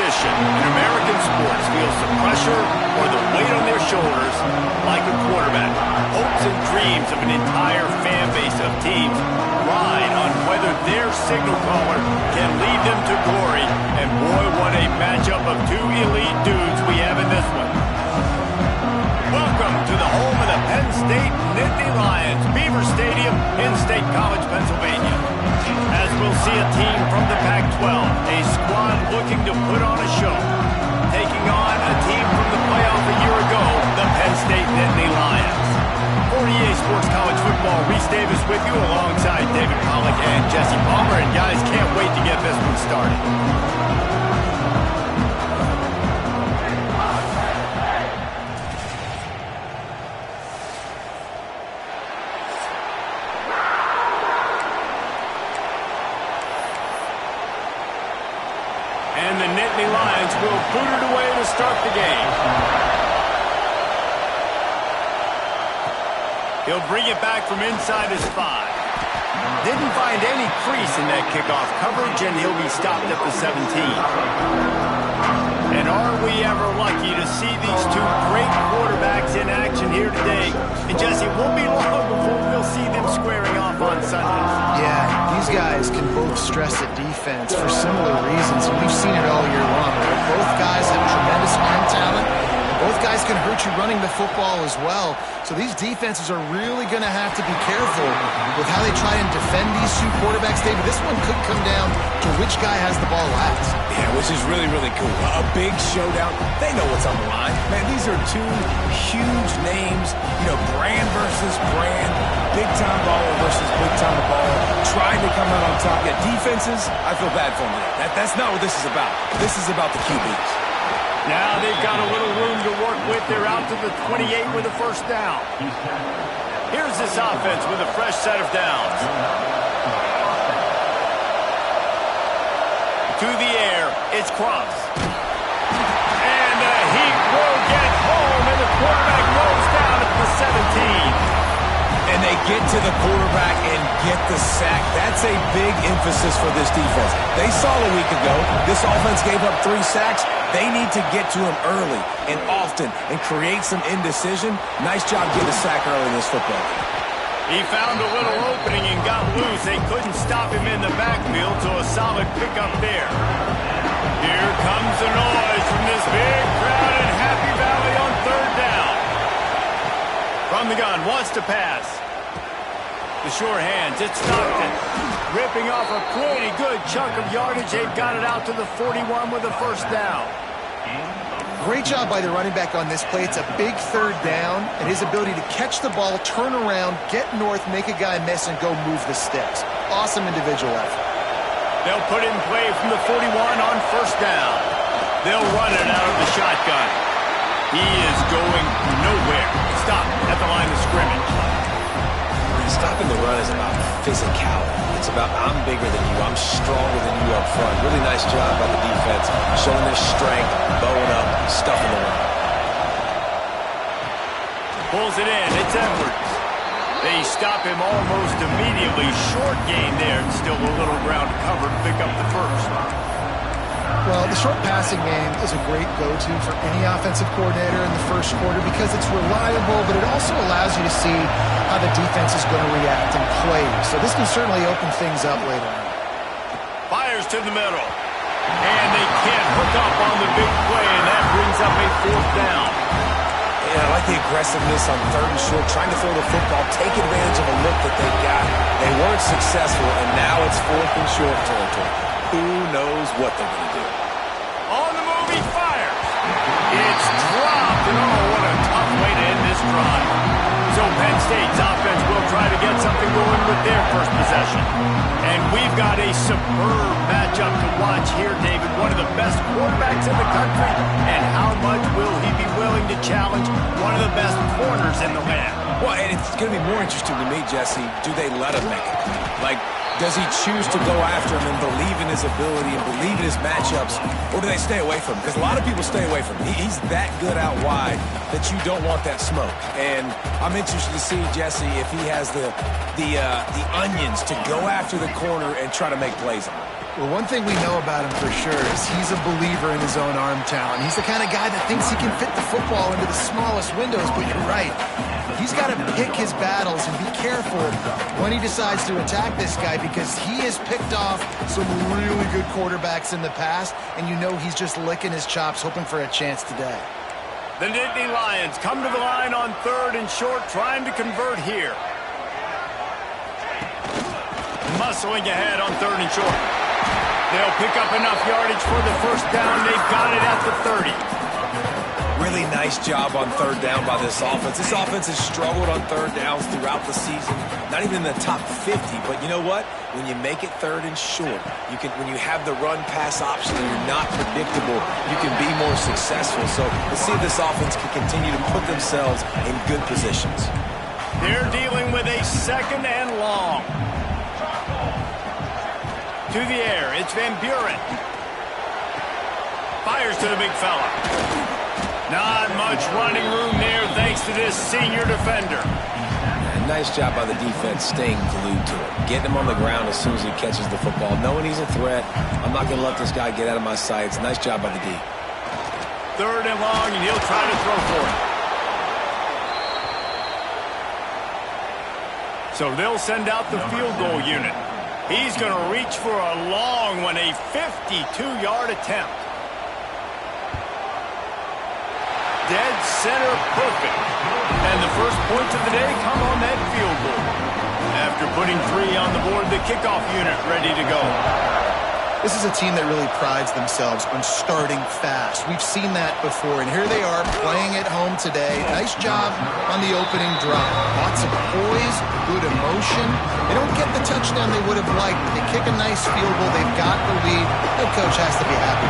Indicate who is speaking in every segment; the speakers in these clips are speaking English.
Speaker 1: position in American sports feels the pressure or the weight on their shoulders like a quarterback. Hopes and dreams of an entire fan base of teams ride on whether their signal caller can lead them to glory. And boy, what a matchup of two elite dudes we have in this one. Welcome to the home of the Penn State Nittany Lions, Beaver Stadium in State College, Pennsylvania. As we'll see a team from the Pac-12, a squad looking to put on a show, taking on a team from the playoff a year ago, the Penn State Nittany Lions. For EA Sports College Football, Reese Davis with you alongside David Pollack and Jesse Palmer. And guys, can't wait to get this one started. And the Nittany Lions will boot it away to start the game. He'll bring it back from inside his 5. Didn't find any crease in that kickoff coverage, and he'll be stopped at the 17. And are we ever lucky to see these two great quarterbacks in action here today? And Jesse, it won't be long before we'll see them squaring off on Sundays.
Speaker 2: Yeah, these guys can both stress the defense for similar reasons, and we've seen it all year long. Right? Both guys have tremendous arm talent. Both guys can hurt you running the football as well. So these defenses are really going to have to be careful with how they try and defend these two quarterbacks. David, this one could come down to which guy has the ball last.
Speaker 3: Yeah, which is really, really cool. A big showdown. They know what's on the line. Man, these are two huge names. You know, brand versus brand. Big-time baller versus big-time baller. Trying to come out on top. Yeah, defenses, I feel bad for them. That's not what this is about. This is about the QBs.
Speaker 1: Now they've got a little room to work with. They're out to the 28 with a first down. Here's this offense with a fresh set of downs. To the air, it's Cross. And the Heat will get home, and the quarterback goes down at the 17.
Speaker 3: And they get to the quarterback and get the sack. That's a big emphasis for this defense. They saw a week ago, this offense gave up 3 sacks. They need to get to him early and often and create some indecision. Nice job getting a sack early in this football game.
Speaker 1: He found a little opening and got loose. They couldn't stop him in the backfield, so a solid pickup there. Here comes the noise from this big crowd in Happy Valley on third down. From the gun, wants to pass. The sure hands, it's Stockton. Ripping off a pretty good chunk of yardage. They've got it out to the 41 with a first down.
Speaker 2: Great job by the running back on this play. It's a big third down, and his ability to catch the ball, turn around, get north, make a guy miss, and go move the sticks. Awesome individual effort.
Speaker 1: They'll put in play from the 41 on first down. They'll run it out of the shotgun. He is going nowhere. Stop at the line of scrimmage.
Speaker 3: Stopping the run is about physicality. It's about I'm bigger than you, I'm stronger than you up front. Really nice job by the defense, showing their strength, bowing up, stuffing the run.
Speaker 1: Pulls it in, it's Edwards. They stop him almost immediately. Short gain there, and still a little ground to cover to pick up the first.
Speaker 2: Well, the short passing game is a great go-to for any offensive coordinator in the first quarter because it's reliable, but it also allows you to see how the defense is going to react and play. So this can certainly open things up later on.
Speaker 1: Fires to the middle. And they can't hook up on the big play, and that brings up a fourth down.
Speaker 3: Yeah, I like the aggressiveness on third and short, trying to throw the football, take advantage of a look that they got. They weren't successful, and now it's fourth and short territory. Who knows what they're going to do?
Speaker 1: On the move, he fires. It's dropped, and oh, what a tough way to end this drive. So Penn State's offense will try to get something going with their first possession. And we've got a superb matchup to watch here, David. One of the best quarterbacks in the country. And how much will he be willing to challenge one of the best corners in the land?
Speaker 3: Well, and it's going to be more interesting to me, Jesse, do they let him make it? Like, does he choose to go after him and believe in his ability and believe in his matchups, or do they stay away from him? Because a lot of people stay away from him. He's that good out wide that you don't want that smoke. And I'm interested to see, Jesse, if he has the onions to go after the corner and try to make plays on him.
Speaker 2: Well, one thing we know about him for sure is he's a believer in his own arm talent. He's the kind of guy that thinks he can fit the football into the smallest windows, but you're right. He's got to pick his battles and be careful when he decides to attack this guy, because he has picked off some really good quarterbacks in the past, and you know he's just licking his chops, hoping for a chance today.
Speaker 1: The Nittany Lions come to the line on 3rd and short, trying to convert here. Muscling ahead on 3rd and short. They'll pick up enough yardage for the first down. They've got it at the 30.
Speaker 3: Really nice job on 3rd down by this offense. This offense has struggled on 3rd downs throughout the season. Not even in the top 50, but you know what? When you make it 3rd and short, when you have the run-pass option and you're not predictable, you can be more successful. So let's see if this offense can continue to put themselves in good positions.
Speaker 1: They're dealing with a 2nd and long. To the air, it's Van Buren. Fires to the big fella. Not much running room there thanks to this senior defender.
Speaker 3: And nice job by the defense staying glued to it. Getting him on the ground as soon as he catches the football. Knowing he's a threat, I'm not going to let this guy get out of my sights. Nice job by the D.
Speaker 1: 3rd and long, and he'll try to throw for it. So they'll send out the field goal unit. He's going to reach for a long one, a 52-yard attempt. Dead center perfect. And the first points of the day come on that field goal. After putting 3 on the board, the kickoff unit ready to go.
Speaker 2: This is a team that really prides themselves on starting fast. We've seen that before, and here they are playing at home today. Nice job on the opening drive. Lots of poise, good emotion. They don't get the touchdown they would have liked, but they kick a nice field goal. They've got the lead. Head coach has to be happy.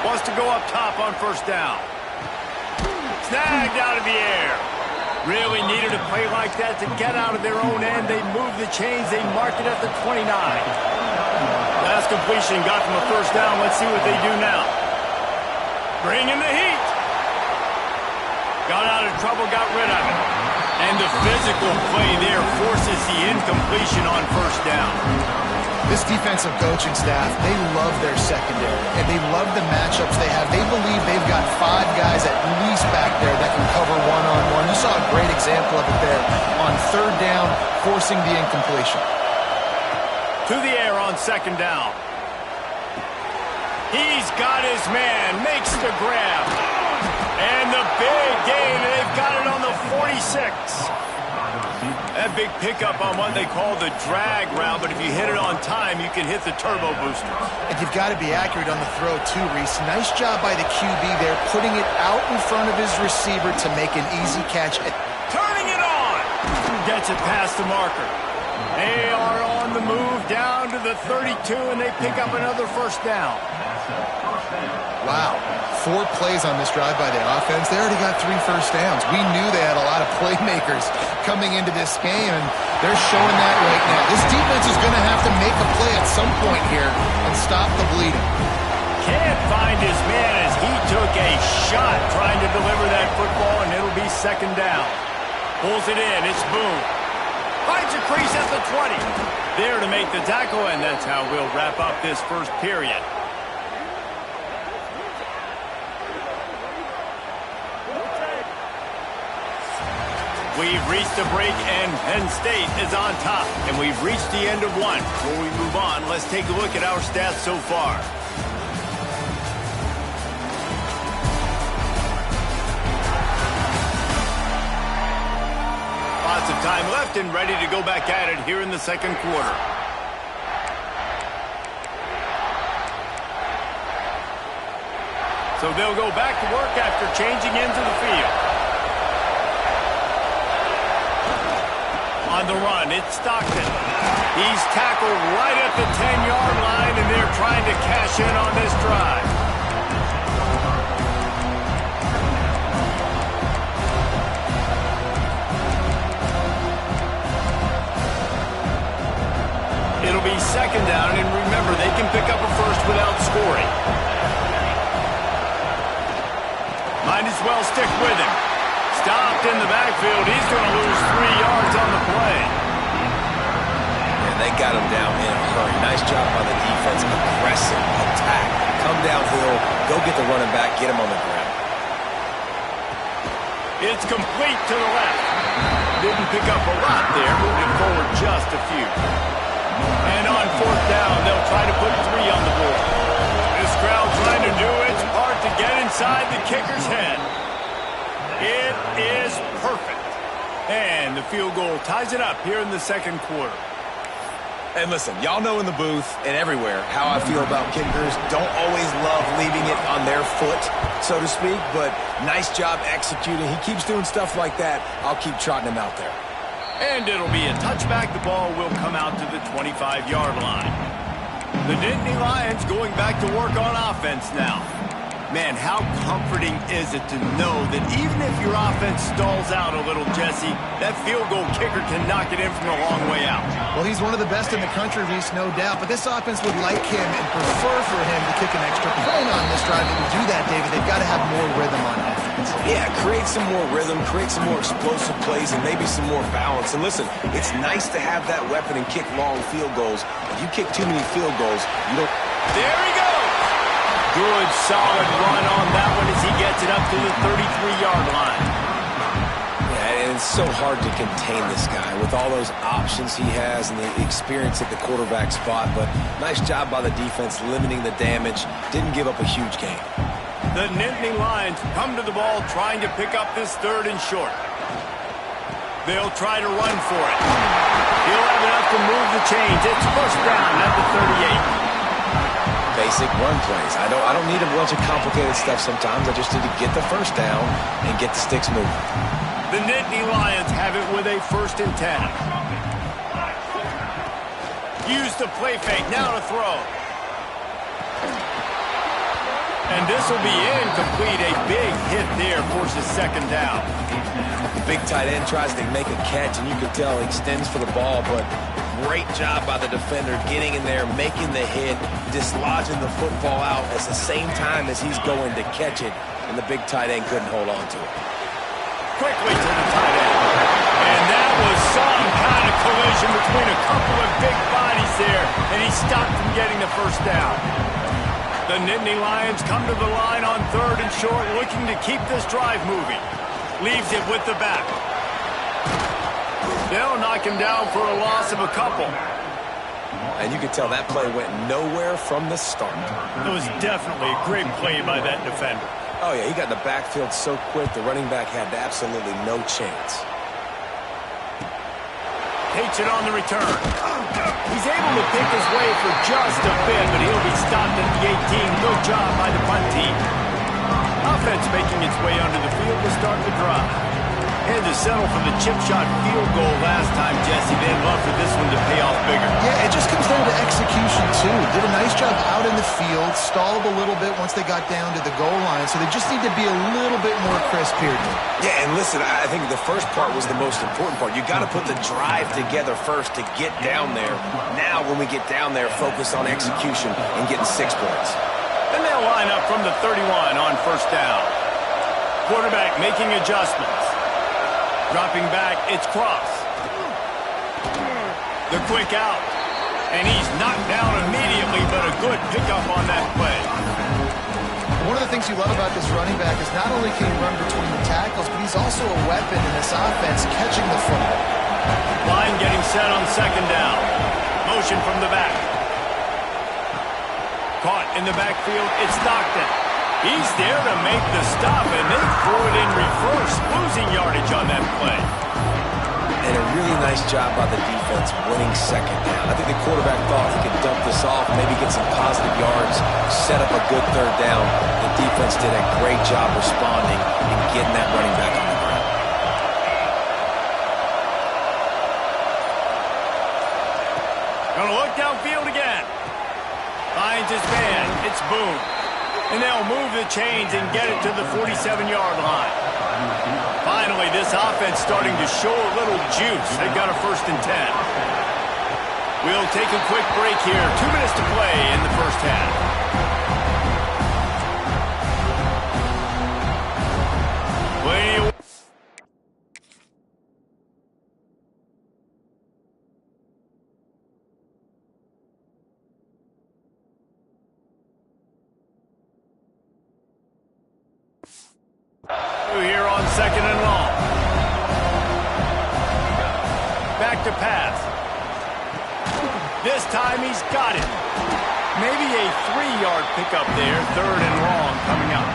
Speaker 1: Wants to go up top on 1st down. Snagged out of the air. Really needed a play like that to get out of their own end. They move the chains. They mark it at the 29. Last completion got them a 1st down. Let's see what they do now. Bring in the heat. Got out of trouble, got rid of it. And the physical play there forces the incompletion on 1st down.
Speaker 2: This defensive coaching staff, they love their secondary, and they love the matchups they have. They believe they've got 5 guys at least back there that can cover one-on-one. You saw a great example of it there on 3rd down, forcing the incompletion.
Speaker 1: To the air on 2nd down. He's got his man, makes the grab. And the big gain, they've got it on the 46. That big pickup on what they call the drag route, but if you hit it on time, you can hit the turbo booster.
Speaker 2: And you've got to be accurate on the throw too, Reese. Nice job by the QB there, putting it out in front of his receiver to make an easy catch.
Speaker 1: Turning it on! Gets it past the marker. They are on the move down to the 32, and they pick up another 1st down.
Speaker 2: Wow. 4 plays on this drive by the offense. They already got 3 first downs. We knew they had a lot of playmakers coming into this game, and they're showing that right now. This defense is going to have to make a play at some point here and stop the bleeding.
Speaker 1: Can't find his man as he took a shot trying to deliver that football, and it'll be 2nd down. Pulls it in. It's Boone. Finds a crease at the 20. There to make the tackle, and that's how we'll wrap up this first period. We've reached a break, and Penn State is on top. And we've reached the end of one. Before we move on, let's take a look at our stats so far. Lots of time left and ready to go back at it here in the 2nd quarter. So they'll go back to work after changing into the field. On the run, it's Stockton. He's tackled right at the 10-yard line, and they're trying to cash in on this drive. It'll be 2nd down, and remember, they can pick up a 1st without scoring. Might as well stick with him. Stopped in the backfield. He's going to lose 3 yards on the play.
Speaker 3: they got him down in a hurry. Nice job by the defense. Aggressive attack. Come downhill, go get the running back, get him on the ground.
Speaker 1: It's complete to the left. Didn't pick up a lot there, moving forward just a few. And on fourth down, they'll try to put 3 on the board. This crowd trying to do its part to get inside the kicker's head. It is perfect. And the field goal ties it up here in the second quarter.
Speaker 3: And listen, y'all know in the booth and everywhere how I feel about kickers. Don't always love leaving it on their foot, so to speak, but nice job executing. He keeps doing stuff like that. I'll keep trotting him out there.
Speaker 1: And it'll be a touchback. The ball will come out to the 25-yard line. The Nittany Lions going back to work on offense now. Man, how comforting is it to know that even if your offense stalls out a little, Jesse, that field goal kicker can knock it in from a long way out.
Speaker 2: Well, he's one of the best in the country, Reese, no doubt. But this offense would like him and prefer for him to kick an extra point on this drive. And to do that, David, they've got to have more rhythm on offense.
Speaker 3: Yeah, create some more rhythm, create some more explosive plays, and maybe some more balance. And listen, it's nice to have that weapon and kick long field goals. If you kick too many field goals, you don't...
Speaker 1: There he goes! Good, solid run on that one as he gets it up to the 33-yard line.
Speaker 3: Yeah, and it's so hard to contain this guy with all those options he has and the experience at the quarterback spot. But nice job by the defense limiting the damage. Didn't give up a huge gain.
Speaker 1: The Nittany Lions come to the ball trying to pick up this 3rd and short. They'll try to run for it. He'll have enough to move the chains. It's first down at the 38.
Speaker 3: Basic run plays. I don't need a bunch of complicated stuff sometimes. I just need to get the first down and get the sticks moving.
Speaker 1: The Nittany Lions have it with a 1st and 10. Use the play fake. Now to throw. And this will be incomplete. A big hit there forces 2nd down.
Speaker 3: The big tight end tries to make a catch, and you can tell he extends for the ball, but great job by the defender getting in there, making the hit, dislodging the football out at the same time as he's going to catch it, and the big tight end couldn't hold on to it.
Speaker 1: Quickly to the tight end. And that was some kind of collision between a couple of big bodies there, and he stopped from getting the first down. The Nittany Lions come to the line on 3rd and short, looking to keep this drive moving. Leaves it with the back. They'll knock him down for a loss of a couple.
Speaker 3: And you can tell that play went nowhere from the start.
Speaker 1: It was definitely a great play by that defender.
Speaker 3: Oh, yeah, he got in the backfield so quick, the running back had absolutely no chance.
Speaker 1: PACtion on the return. He's able to pick his way for just a bit, but he'll be stopped at the 18. Good job by the punt team. Offense making its way under the field to start the drive. Had to settle for the chip shot field goal last time, Jesse. They'd love for this one to pay off bigger.
Speaker 2: Yeah, it just comes down to execution, too. Did a nice job out in the field, stalled a little bit once they got down to the goal line, so they just need to be a little bit more crisp here.
Speaker 3: Yeah, and listen, I think the first part was the most important part. You got to put the drive together first to get down there. Now, when we get down there, focus on execution and getting 6 points.
Speaker 1: And they'll line up from the 31 on first down. Quarterback making adjustments. Dropping back, it's Cross. The quick out. And he's knocked down immediately, but a good pickup on that play.
Speaker 2: One of the things you love about this running back is not only can he run between the tackles, but he's also a weapon in this offense, catching the football.
Speaker 1: Line getting set on 2nd down. Motion from the back. Caught in the backfield, it's Stockton. He's there to make the stop, and they threw it in reverse, losing yardage on that play.
Speaker 3: And a really nice job by the defense winning 2nd down. I think the quarterback thought he could dump this off, maybe get some positive yards, set up a good 3rd down. The defense did a great job responding and getting that running back on the ground.
Speaker 1: Gonna look downfield again. Finds his man. It's Boone. And they'll move the chains and get it to the 47-yard line. Finally, this offense starting to show a little juice. They've got a 1st and 10. We'll take a quick break here. 2 minutes to play in the first half. Plenty of 2nd and long. Back to pass. This time he's got it. Maybe a 3-yard pickup there. 3rd and long coming up.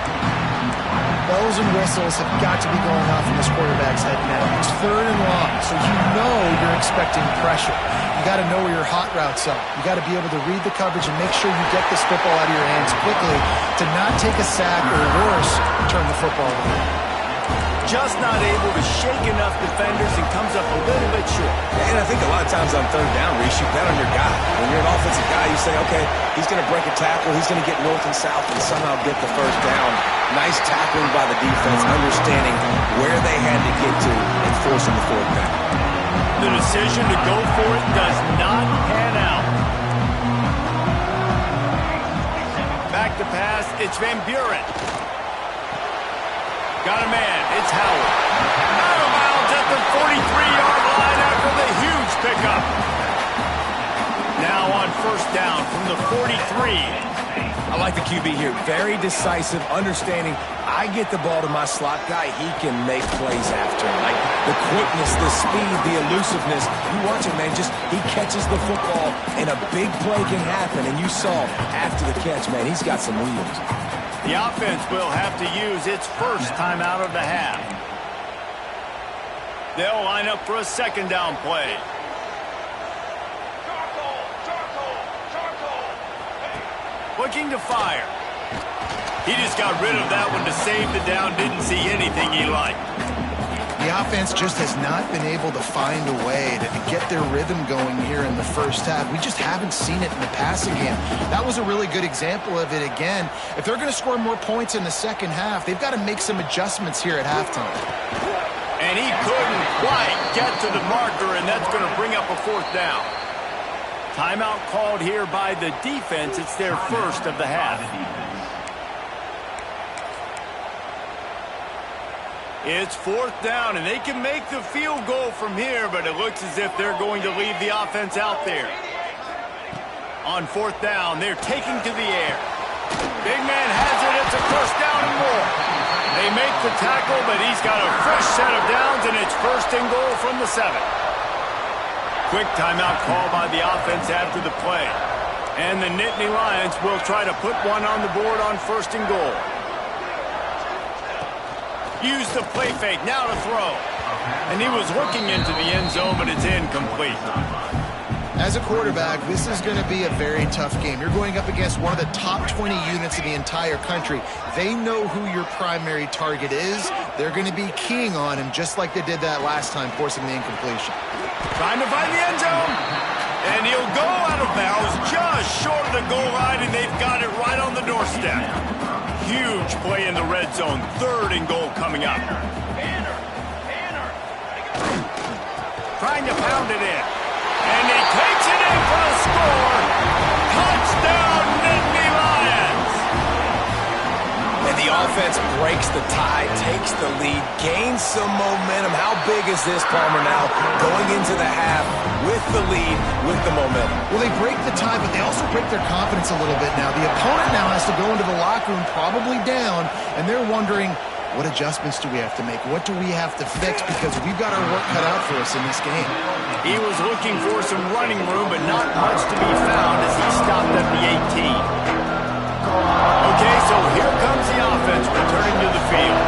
Speaker 2: Bells and whistles have got to be going off in this quarterback's head now. It's 3rd and long, so you know you're expecting pressure. You got to know where your hot routes are. You got to be able to read the coverage and make sure you get this football out of your hands quickly to not take a sack or worse, turn the football over.
Speaker 1: Just not able to shake enough defenders and comes up a little bit short.
Speaker 3: And I think a lot of times on 3rd down, Reese, you bet on your guy. When you're an offensive guy, you say, okay, he's going to break a tackle, he's going to get north and south and somehow get the 1st down. Nice tackling by the defense, understanding where they had to get to and forcing the 4th down.
Speaker 1: The decision to go for it does not pan out. Back to pass, it's Van Buren. Got a man, it's Howard. Out of bounds at the 43-yard line after the huge pickup. Now on 1st down from the 43.
Speaker 3: I like the QB here. Very decisive, understanding I get the ball to my slot guy, he can make plays after. Like the quickness, the speed, the elusiveness. You watch it, man, just he catches the football and a big play can happen. And you saw after the catch, man, he's got some wheels.
Speaker 1: The offense will have to use its 1st time out of the half. They'll line up for a 2nd down play. Looking to fire. He just got rid of that one to save the down. Didn't see anything he liked.
Speaker 2: The offense just has not been able to find a way to get their rhythm going here in the 1st half. We just haven't seen it in the passing game. That was a really good example of it again. If they're going to score more points in the 2nd half, they've got to make some adjustments here at halftime.
Speaker 1: And he couldn't quite get to the marker, and that's going to bring up a 4th down. Timeout called here by the defense. It's their 1st of the half. It's 4th down, and they can make the field goal from here, but it looks as if they're going to leave the offense out there. On 4th down, they're taking to the air. Big man has it. It's a 1st down and more. They make the tackle, but he's got a fresh set of downs, and it's 1st and goal from the 7. Quick timeout call by the offense after the play. And the Nittany Lions will try to put one on the board on 1st and goal. Use the play fake, now to throw. And he was looking into the end zone, but it's incomplete.
Speaker 2: As a quarterback, this is going to be a very tough game. You're going up against one of the top 20 units in the entire country. They know who your primary target is. They're going to be keying on him just like they did that last time, forcing the incompletion.
Speaker 1: Trying to find the end zone. And he'll go out of bounds just short of the goal line, and they've got it right on the doorstep. Huge play in the red zone. 3rd and goal coming up. Trying to pound it in. And he takes it in for a score. Touchdown, Nittany Lions.
Speaker 3: And the offense breaks the tie, takes the lead, gains some momentum. How big is this, Palmer, now going into the half with the lead, with the momentum?
Speaker 2: Well, they break the tie, but they also break their confidence a little bit now. The opponent now has to go into the locker room probably down, and they're wondering, what adjustments do we have to make? What do we have to fix? Because we've got our work cut out for us in this game.
Speaker 1: He was looking for some running room, but not much to be found as he stopped at the 18. Okay, so here comes the offense returning to the field.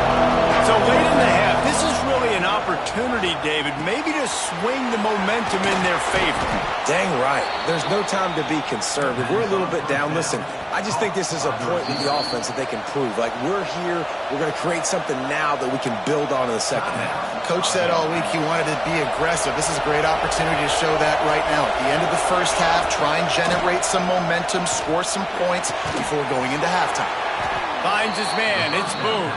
Speaker 1: So late in the half, this is really an opportunity, David, maybe to swing the momentum in their favor.
Speaker 3: Dang right. There's no time to be concerned. If we're a little bit down, listen, I just think this is a point in the offense that they can prove. Like, we're here, we're going to create something now that we can build on in the 2nd half.
Speaker 2: Coach said all week he wanted to be aggressive. This is a great opportunity to show that right now. At the end of the 1st half, try and generate some momentum, score some points before going into halftime.
Speaker 1: Finds his man, it's Boone.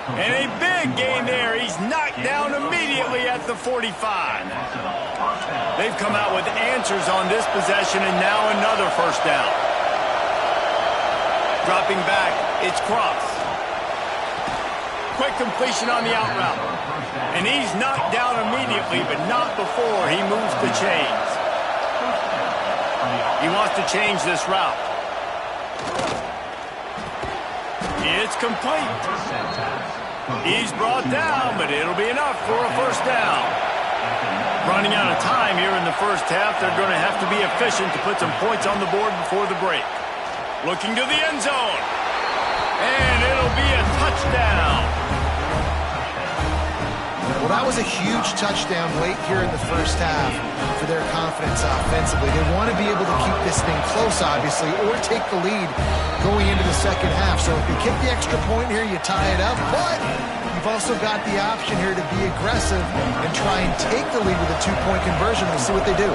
Speaker 1: And a big gain there. He's knocked down immediately at the 45. They've come out with answers on this possession, and now another 1st down. Dropping back, it's Cross. Quick completion on the out route. And he's knocked down immediately, but not before he moves the chains. He wants to change this route. It's complete. He's brought down, but it'll be enough for a first down. Running out of time here in the first half. They're going to have to be efficient to put some points on the board before the break. Looking to the end zone. And it'll be a touchdown.
Speaker 2: Well, that was a huge touchdown late here in the first half for their confidence offensively. They want to be able to keep this thing close, obviously, or take the lead going into the second half. So if you kick the extra point here, you tie it up. But you've also got the option here to be aggressive and try and take the lead with a two-point conversion. We'll see what they do.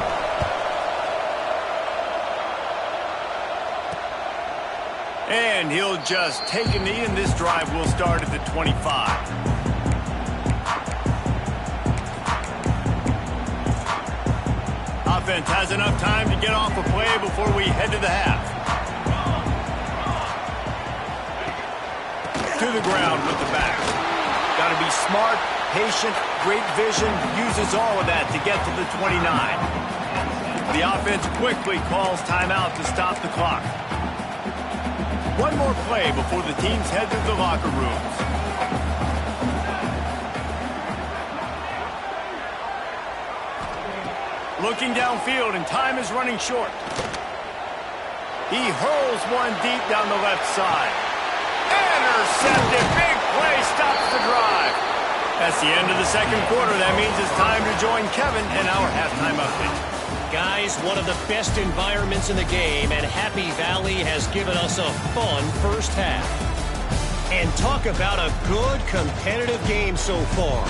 Speaker 1: And he'll just take a knee, and this drive will start at the 25. Offense has enough time to get off a play before we head to the half. To the ground with the back. Got to be smart, patient, great vision, uses all of that to get to the 29. The offense quickly calls timeout to stop the clock. One more play before the teams head to the locker rooms. Looking downfield, and time is running short. He hurls one deep down the left side. Intercepted. Big play stops the drive. That's the end of the second quarter. That means it's time to join Kevin in our halftime update.
Speaker 4: Guys, one of the best environments in the game, and Happy Valley has given us a fun first half. And talk about a good competitive game so far.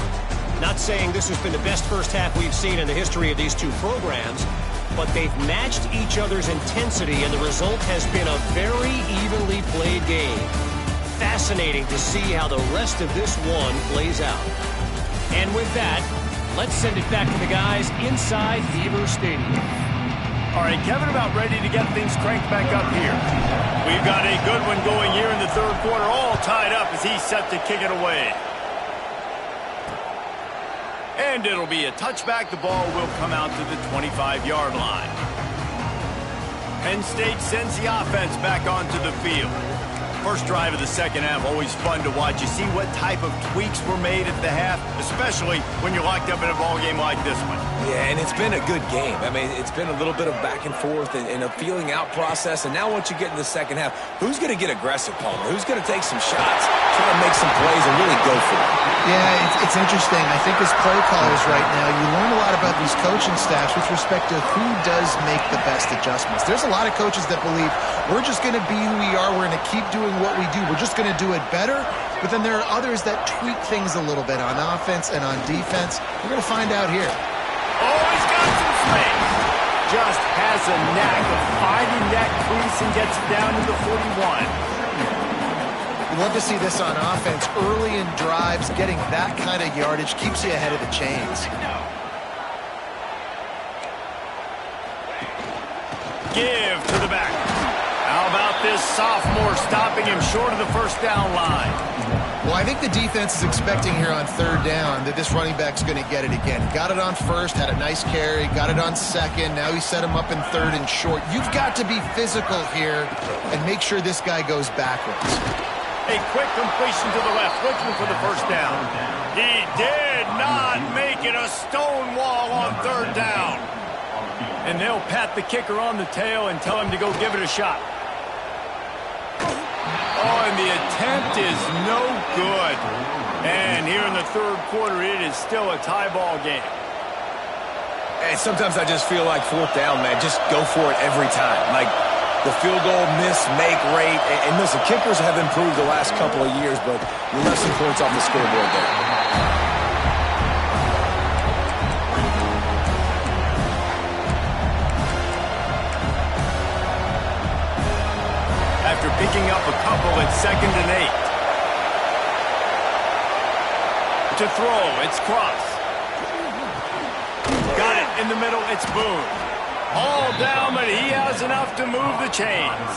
Speaker 4: Not saying this has been the best first half we've seen in the history of these two programs, but they've matched each other's intensity, and the result has been a very evenly played game. Fascinating to see how the rest of this one plays out. And with that, let's send it back to the guys inside Beaver Stadium.
Speaker 1: All right, Kevin, about ready to get things cranked back up here. We've got a good one going here in the third quarter, all tied up as he's set to kick it away. And it'll be a touchback. The ball will come out to the 25-yard line. Penn State sends the offense back onto the field. First drive of the second half, always fun to watch. You see what type of tweaks were made at the half, especially when you're locked up in a ball game like this one.
Speaker 3: Yeah, and it's been a good game. I mean, it's been a little bit of back and forth and a feeling out process. And now once you get in the second half, who's going to get aggressive, Palmer? Who's going to take some shots, try to make some plays, and really go for it?
Speaker 2: Yeah, it's interesting. I think as play callers right now, you learn a lot about these coaching staffs with respect to who does make the best adjustments. There's a lot of coaches that believe we're just going to be who we are. We're going to keep doing what we do. We're just going to do it better. But then there are others that tweak things a little bit on offense and on defense. We're going to find out here.
Speaker 1: Oh, he's got some space. Just has a knack of finding that crease and gets it down to the 41.
Speaker 2: We'd love to see this on offense. Early in drives, getting that kind of yardage keeps you ahead of the chains.
Speaker 1: Give to the back. How about this sophomore stopping him short of the first down line?
Speaker 2: Well, I think the defense is expecting here on third down that this running back's going to get it again. Got it on first, had a nice carry, got it on second. Now he set him up in third and short. You've got to be physical here and make sure this guy goes backwards.
Speaker 1: A quick completion to the left, looking for the first down. He did not make it. A stone wall on third down. And they'll pat the kicker on the tail and tell him to go give it a shot. Oh, and the attempt is no good. And here in the third quarter, it is still a tie ball game.
Speaker 3: And sometimes I just feel like fourth down, man, just go for it every time. Like the field goal miss-make rate. And listen, kickers have improved the last couple of years, but you left some points off the scoreboard there.
Speaker 1: After picking up a couple at 2nd and 8. To throw, it's Cross. Got it in the middle, it's Boone. All down, but he has enough to move the chains.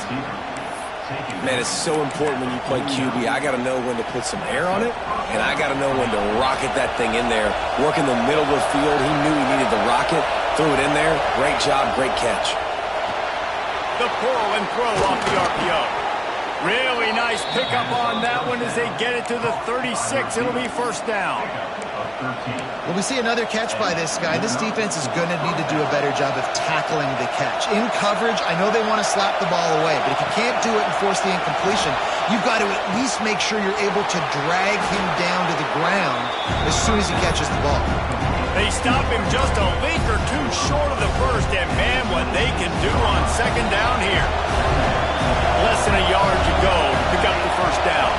Speaker 3: Man, it's so important when you play QB. I got to know when to put some air on it, and I got to know when to rocket that thing in there. Work in the middle of the field. He knew he needed the rocket. Threw it in there. Great job, great catch.
Speaker 1: The pull and throw off the RPO. Really nice pickup on that one. going as they get it to the 36. It'll be first down.
Speaker 2: When we see another catch by this guy, this defense is going to need to do a better job of tackling the catch. In coverage, I know they want to slap the ball away, but if you can't do it and force the incompletion, you've got to at least make sure you're able to drag him down to the ground as soon as he catches the ball.
Speaker 1: They stop him just a link or two short of the first, and man, what they can do on second down here. Less than a yard to go to pick up the first down.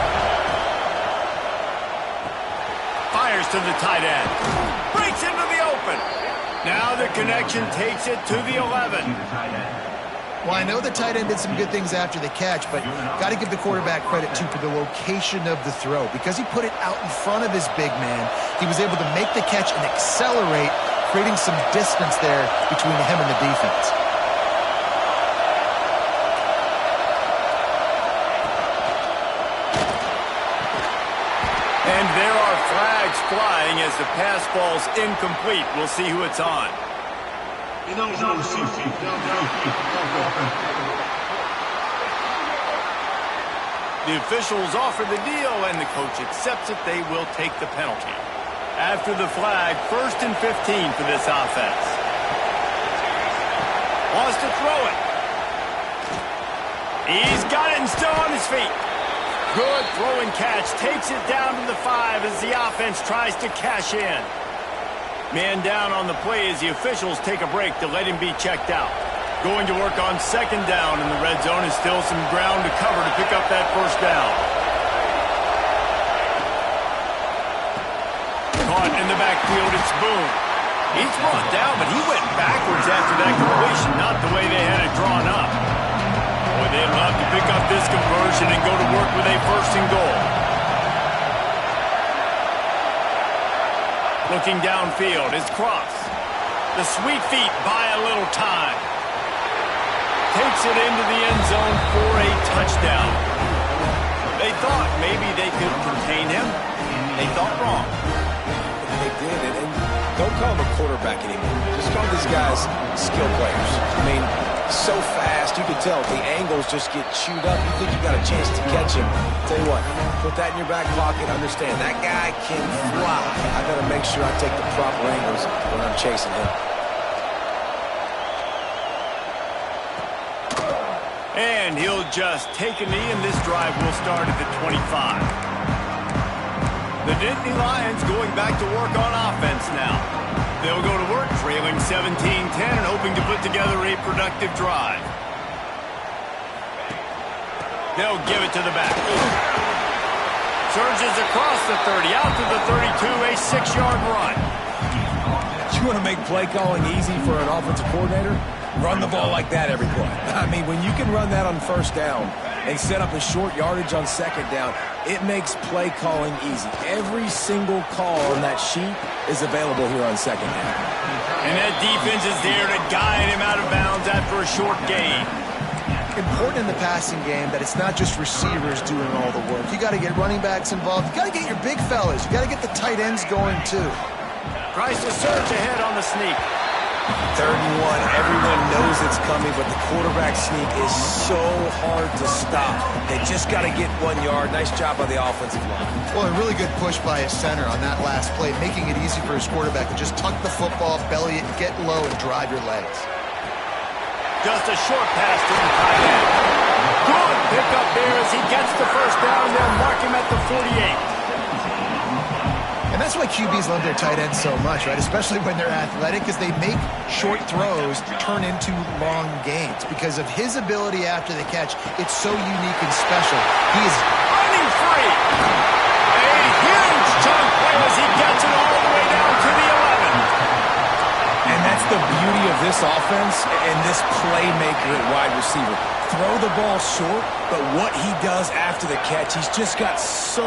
Speaker 1: Fires to the tight end. Breaks into the open. Now the connection takes it to the 11.
Speaker 2: Well, I know the tight end did some good things after the catch, but got to give the quarterback credit, too, for the location of the throw. Because he put it out in front of his big man, he was able to make the catch and accelerate, creating some distance there between him and the defense.
Speaker 1: And there are flags flying as the pass falls incomplete. We'll see who it's on. The officials offer the deal, and the coach accepts it. They will take the penalty. After the flag, 1st and 15 for this offense. Wants to throw it. He's got it and still on his feet. Good throw and catch. Takes it down to the 5 as the offense tries to cash in. Man down on the play as the officials take a break to let him be checked out. Going to work on second down in the red zone, is still some ground to cover to pick up that first down. Caught in the backfield, it's Boone. He's brought down, but he went backwards after that completion, not the way they had it drawn up. Boy, they'd love to pick up this conversion and go to work with a 1st and goal. Looking downfield, it's Cross. The sweet feet buy a little time. Takes it into the end zone for a touchdown. They thought maybe they could contain him. They thought wrong.
Speaker 3: They did, and don't call him a quarterback anymore. Just call these guys skill players. I mean, so fast, you can tell the angles just get chewed up. You think you got a chance to catch him. Tell you what, put that in your back pocket. Understand, that guy can fly. I got to make sure I take the proper angles when I'm chasing him.
Speaker 1: And he'll just take a knee, and this drive will start at the 25. The Nittany Lions going back to work on offense now. They'll go to work trailing 17-10 and hoping to put together a productive drive. They'll give it to the back. Surges across the 30, out to the 32, a 6-yard run.
Speaker 3: You want to make play calling easy for an offensive coordinator? Run the ball like that every play. I mean, when you can run that on first down and set up a short yardage on second down, it makes play calling easy. Every single call on that sheet is available here on second down.
Speaker 1: And that defense is there to guide him out of bounds after a short gain.
Speaker 2: Important in the passing game that it's not just receivers doing all the work. You got to get running backs involved. You got to get your big fellas. You got to get the tight ends going too.
Speaker 1: Tries to surge ahead on the sneak.
Speaker 3: 3rd and 1. Everyone knows it's coming, but the quarterback sneak is so hard to stop. They just got to get 1 yard. Nice job by the offensive line.
Speaker 2: Well, a really good push by his center on that last play, making it easy for his quarterback to just tuck the football, belly it, get low, and drive your legs.
Speaker 1: Just a short pass to the tight end. Good pickup there as he gets the first down. They'll mark him at the 48.
Speaker 2: And that's why QBs love their tight ends so much, right? Especially when they're athletic, because they make short throws turn into long gains. Because of his ability after the catch, it's so unique and special. He is
Speaker 1: running free. A huge chunk play as he gets it all the way down to the 11.
Speaker 3: And that's the beauty of this offense and this playmaker at wide receiver. Throw the ball short, but what he does after the catch, he's just got so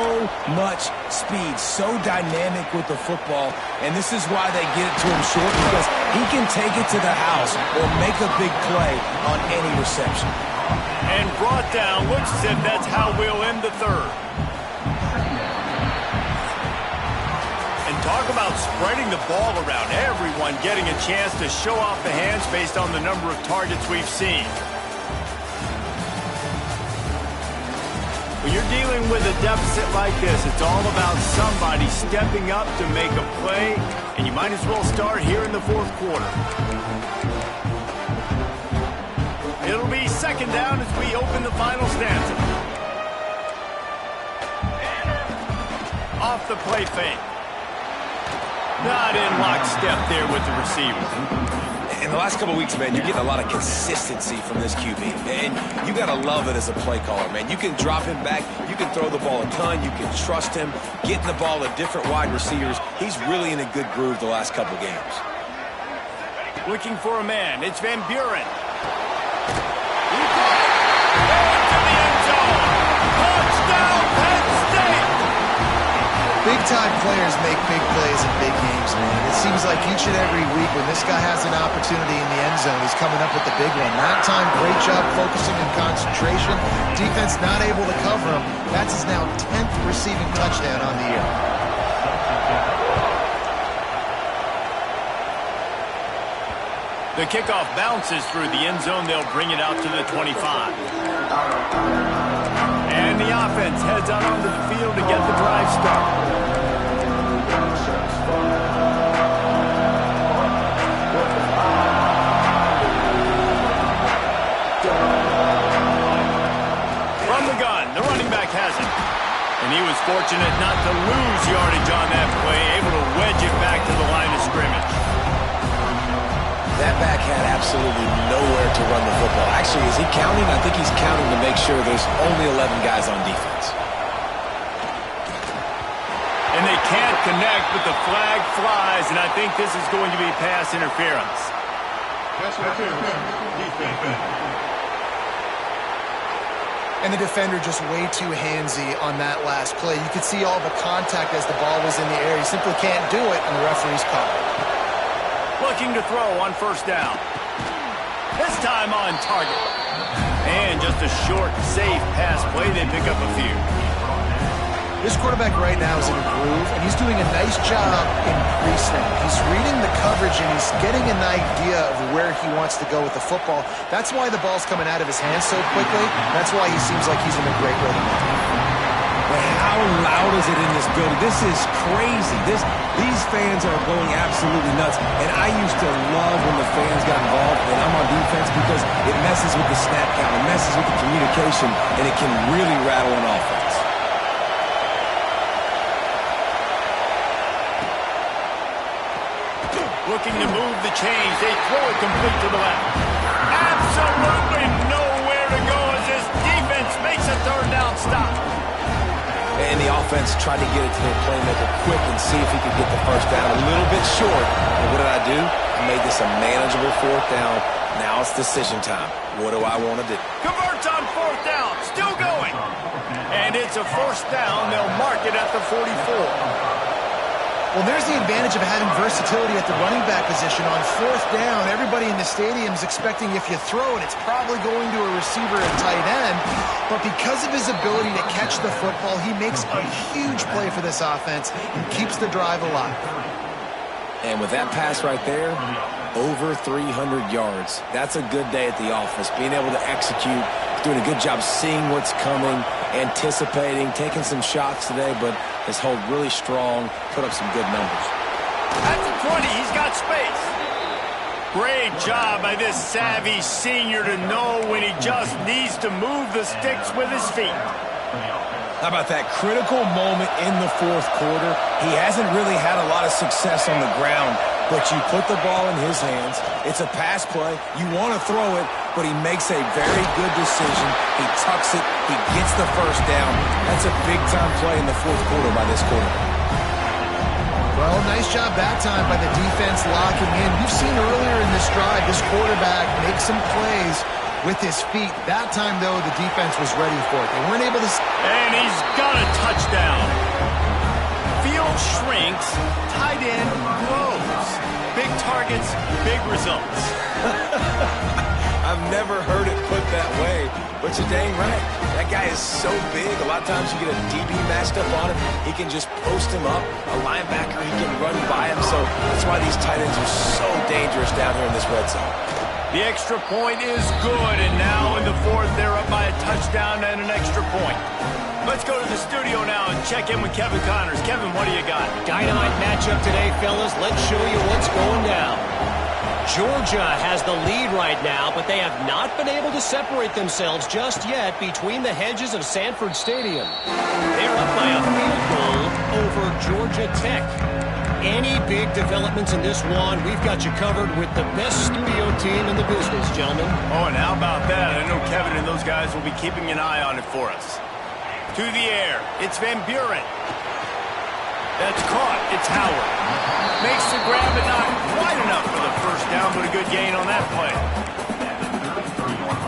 Speaker 3: much speed, so dynamic with the football, and this is why they get it to him short, because he can take it to the house or make a big play on any reception.
Speaker 1: And brought down, looks as if that's how we'll end the 3rd. And talk about spreading the ball around, everyone getting a chance to show off the hands based on the number of targets we've seen. When you're dealing with a deficit like this, it's all about somebody stepping up to make a play, and you might as well start here in the fourth quarter. It'll be second down as we open the final stanza. Off the play fake. Not in lockstep there with the receiver.
Speaker 3: In the last couple of weeks, man, you're getting a lot of consistency from this QB. And you got to love it as a play caller, man. You can drop him back. You can throw the ball a ton. You can trust him, getting the ball to different wide receivers. He's really in a good groove the last couple of games.
Speaker 1: Looking for a man. It's Van Buren. He caught it. Into the end zone. Touchdown, Penn State.
Speaker 2: Big-time players make big plays in big games, man. It seems like each and every week when this guy has an opportunity in the end zone, he's coming up with the big one. That time, great job focusing and concentration. Defense not able to cover him. That's his now 10th receiving touchdown on the year.
Speaker 1: The kickoff bounces through the end zone. They'll bring it out to the 25. And the offense heads out onto the field to get the drive started. From the gun, the running back has it. And he was fortunate not to lose yardage on that play, able to wedge it back to the line of scrimmage.
Speaker 3: That back had absolutely nowhere to run the football. Actually, is he counting? I think he's counting to make sure there's only 11 guys on defense.
Speaker 1: And they can't connect, but the flag flies, and I think this is going to be pass interference.
Speaker 2: And the defender just way too handsy on that last play. You could see all the contact as the ball was in the air. He simply can't do it, and the referee's called.
Speaker 1: Looking to throw on first down. This time on target. And just a short, safe pass play. They pick up a few.
Speaker 2: This quarterback right now is in a groove, and he's doing a nice job in pre-snap. He's reading the coverage, and he's getting an idea of where he wants to go with the football. That's why the ball's coming out of his hands so quickly. That's why he seems like he's in a great rhythm.
Speaker 3: But how loud is it in this building? This is crazy. These fans are going absolutely nuts. And I used to love when the fans got involved, and I'm on defense, because it messes with the snap count. It messes with the communication, and it can really rattle an offense.
Speaker 1: Looking to move the chains. They throw it complete to the left. Absolutely nowhere to go as this defense makes a third down stop.
Speaker 3: And the offense tried to get it to their playmaker quick and see if he could get the first down. A little bit short. And what did I do? I made this a manageable fourth down. Now it's decision time. What do I want to do?
Speaker 1: Converts on fourth down. Still going. And it's a first down. They'll mark it at the 44.
Speaker 2: Well, there's the advantage of having versatility at the running back position. On fourth down, everybody in the stadium is expecting if you throw it, it's probably going to a receiver and tight end. But because of his ability to catch the football, he makes a huge play for this offense and keeps the drive alive.
Speaker 3: And with that pass right there, over 300 yards. That's a good day at the office. Being able to execute, doing a good job seeing what's coming, anticipating, taking some shots today, but has held really strong, put up some good numbers.
Speaker 1: At the 20, he's got space. Great job by this savvy senior to know when he just needs to move the sticks with his feet.
Speaker 3: How about that critical moment in the fourth quarter? He hasn't really had a lot of success on the ground, but you put the ball in his hands. It's a pass play. You want to throw it, but he makes a very good decision. He tucks it. He gets the first down. That's a big-time play in the fourth quarter by this quarterback.
Speaker 2: Well, nice job that time by the defense locking in. We've seen earlier in this drive this quarterback make some plays with his feet. That time, though, the defense was ready for it. They weren't able to...
Speaker 1: And he's got a touchdown. Field shrinks, tight end grows. Big targets, big results.
Speaker 3: I've never heard it put that way, but you're dang right. That guy is so big. A lot of times you get a DB matched up on him. He can just post him up. A linebacker, he can run by him. So that's why these tight ends are so dangerous down here in this red zone.
Speaker 1: The extra point is good, and now in the fourth, they're up by a touchdown and an extra point. Let's go to the studio now and check in with Kevin Connors. Kevin, what do you got?
Speaker 4: Dynamite matchup today, fellas. Let's show you what's going down. Georgia has the lead right now, but they have not been able to separate themselves just yet between the hedges of Sanford Stadium. They're up by a field goal over Georgia Tech. Any big developments in this one, we've got you covered with the best studio team in the business, gentlemen.
Speaker 1: Oh, and how about that? I know Kevin and those guys will be keeping an eye on it for us. To the air, it's Van Buren. That's caught, it's Howard. Makes the grab, but not quite enough for the first down, but a good gain on that play.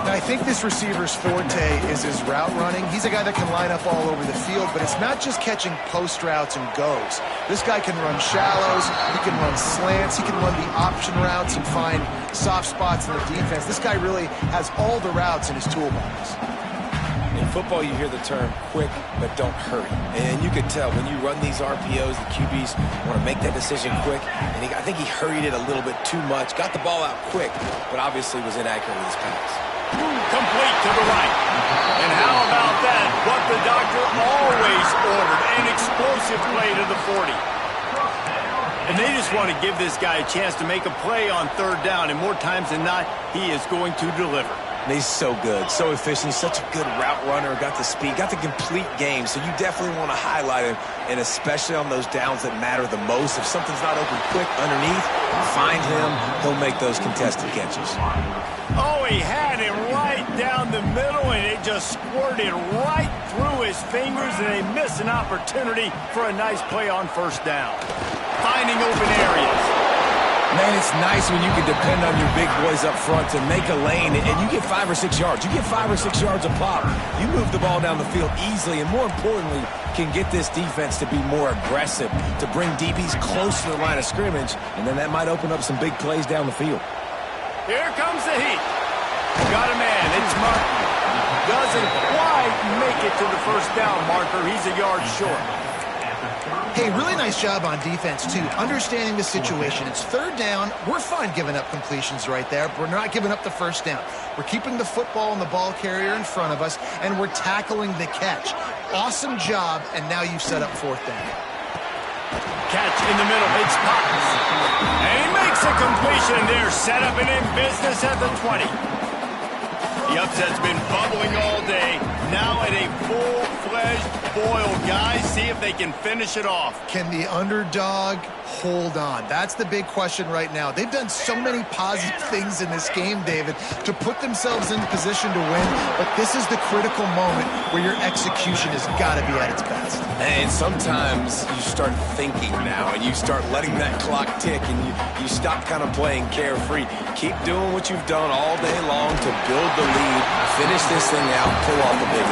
Speaker 2: Now, I think this receiver's forte is his route running. He's a guy that can line up all over the field, but it's not just catching post routes and goes. This guy can run shallows, he can run slants, he can run the option routes and find soft spots in the defense. This guy really has all the routes in his toolbox.
Speaker 3: In football, you hear the term quick, but don't hurry. And you can tell when you run these RPOs, the QBs want to make that decision quick. And I think he hurried it a little bit too much, got the ball out quick, but obviously was inaccurate with his pass.
Speaker 1: Complete to the right. And how about that? What the doctor always ordered, an explosive play to the 40. And they just want to give this guy a chance to make a play on third down, and more times than not, he is going to deliver.
Speaker 3: And he's so good, so efficient. He's such a good route runner, got the speed, got the complete game. So you definitely want to highlight him, and especially on those downs that matter the most. If something's not open quick underneath, find him. He'll make those contested catches.
Speaker 1: Oh, he had him right down the middle, and it just squirted right through his fingers, and they missed an opportunity for a nice play on first down. Finding open areas.
Speaker 3: Man, it's nice when you can depend on your big boys up front to make a lane, and you get 5 or 6 yards. You get 5 or 6 yards a pop. You move the ball down the field easily, and more importantly, can get this defense to be more aggressive, to bring DBs close to the line of scrimmage, and then that might open up some big plays down the field.
Speaker 1: Here comes the heat. Got a man. It's Martin. Doesn't quite make it to the first down marker. He's a yard short.
Speaker 2: Hey, really nice job on defense, too. Understanding the situation. It's third down. We're fine giving up completions right there, but we're not giving up the first down. We're keeping the football and the ball carrier in front of us, and we're tackling the catch. Awesome job, and now you've set up fourth down.
Speaker 1: Catch in the middle. It's Potts. And he makes a completion. They're set up and in business at the 20. The upset's been bubbling all day. Now at a full-fledged boil. Guys, see if they can finish it off.
Speaker 2: Can the underdog hold on? That's the big question right now. They've done so many positive things in this game, David, to put themselves in position to win, but this is the critical moment where your execution has got to be at its best.
Speaker 3: And sometimes you start thinking now, and you start letting that clock tick, and you stop kind of playing carefree. Keep doing what you've done all day long to build the lead, finish this thing out, pull off the big one.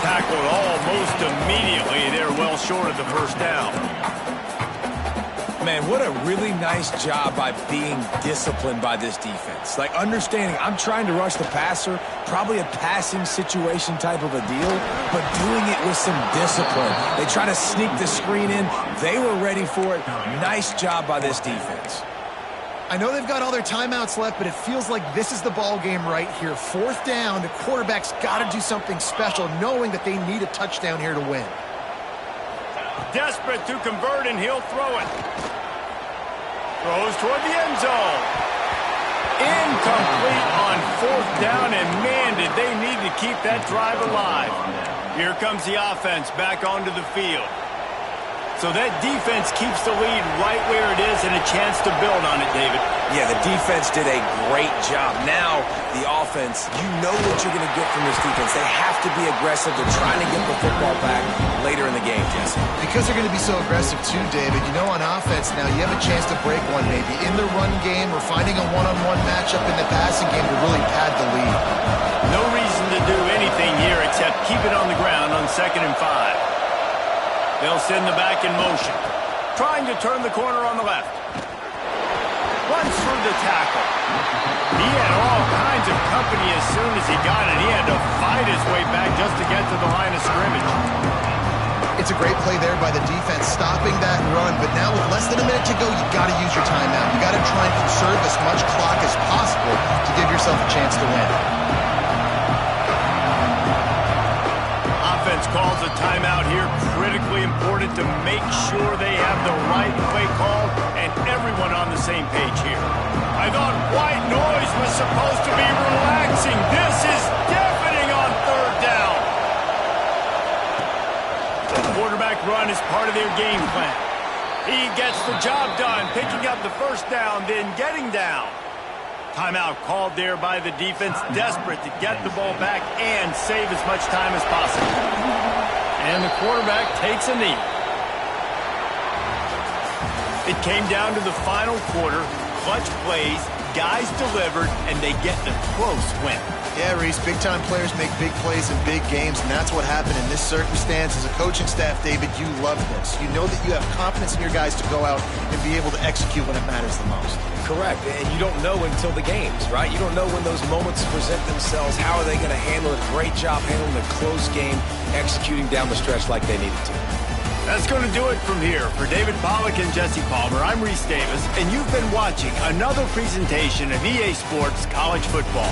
Speaker 1: Tackled almost immediately. They're well short of the first down.
Speaker 3: Man, what a really nice job by being disciplined by this defense. Like, understanding I'm trying to rush the passer, probably a passing situation type of a deal, but doing it with some discipline. They try to sneak the screen in. They were ready for it. Nice job by this defense.
Speaker 2: I know they've got all their timeouts left, but it feels like this is the ball game right here. Fourth down, the quarterback's got to do something special, knowing that they need a touchdown here to win.
Speaker 1: Desperate to convert, and he'll throw it. Throws toward the end zone. Incomplete on fourth down, and man, did they need to keep that drive alive. Here comes the offense back onto the field. So that defense keeps the lead right where it is and a chance to build on it, David.
Speaker 3: Yeah, the defense did a great job. Now, the offense, you know what you're going to get from this defense. They have to be aggressive. They're trying to get the football back later in the game, Jesse.
Speaker 2: Because they're going to be so aggressive too, David. You know, on offense now, you have a chance to break one maybe in the run game or finding a one-on-one matchup in the passing game to really pad the lead.
Speaker 1: No reason to do anything here except keep it on the ground on 2nd and 5. They'll send the back in motion. Trying to turn the corner on the left. Runs through the tackle. He had all kinds of company as soon as he got it. He had to fight his way back just to get to the line of scrimmage.
Speaker 2: It's a great play there by the defense, stopping that run. But now with less than a minute to go, you got to use your timeout. You got to try and conserve as much clock as possible to give yourself a chance to win.
Speaker 1: Offense Coach calls a timeout here. Critically important to make sure they have the right play called and everyone on the same page here. I thought white noise was supposed to be relaxing. This is deafening on third down. The quarterback run is part of their game plan. He gets the job done, picking up the first down, then getting down. Timeout called there by the defense, desperate to get the ball back and save as much time as possible. And the quarterback takes a knee. It came down to the final quarter. Clutch plays, guys delivered, and they get the close win.
Speaker 2: Yeah, Reese, big-time players make big plays in big games, and that's what happened in this circumstance. As a coaching staff, David, you love this. You know that you have confidence in your guys to go out and be able to execute when it matters the most.
Speaker 3: Correct, and you don't know until the games, right? You don't know when those moments present themselves. How are they going to handle it? Great job handling a close game, executing down the stretch like they needed to.
Speaker 1: That's going to do it from here. For David Pollack and Jesse Palmer, I'm Reese Davis, and you've been watching another presentation of EA Sports College Football.